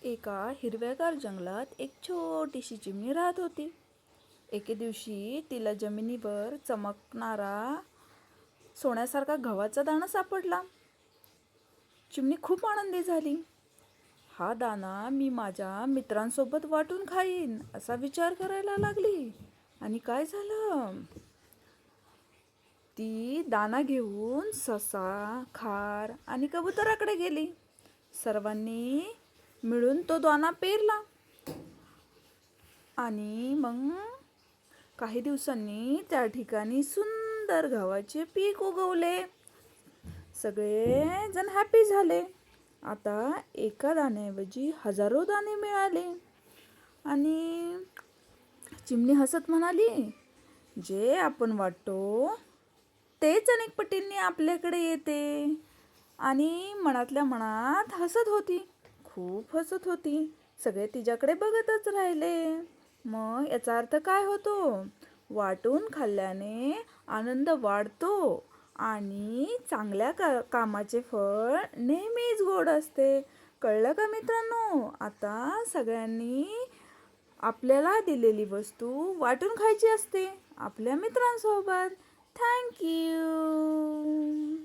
एका हिरव्यागार जंगलात एक छोटीशी चिमणी राहत होती. एके दिवशी तिला जमिनीवर चमकणारा सोन्यासारखा गव्हाचा दाणा सापडला. चिमणी खूप आनंदी झाली. हा दाणा मी माझ्या मित्रांसोबत वाटून खाईन असा विचार करायला लागली. आणि काय झालं? ती दाणा घेऊन ससा, खार आणि कबुतराकडे गेली. सर्वांनी मिळून तो दाणा पेरला. आणि मग काही दिवसांनी त्या ठिकाणी सुंदर गव्हाचे पीक उगवले. सगळे जण हॅपी झाले. आता एका दाण्याऐवजी हजारो दाणे मिळाले. आणि चिमणी हसत म्हणाली, जे आपण वाटतो तेच अनेक पटींनी आपल्याकडे येते. आणि मनातल्या मनात हसत होती, खूप हसत होती. सगळे तिच्याकडे बघतच राहिले. मग याचा अर्थ काय होतो? वाटून खाल्ल्याने आनंद वाढतो आणि चांगल्या कामाचे फळ नेहमीच गोड असते. कळलं का मित्रांनो? आता सगळ्यांनी आपल्याला दिलेली वस्तू वाटून खायची असते आपल्या मित्रांसोबत. Thank you.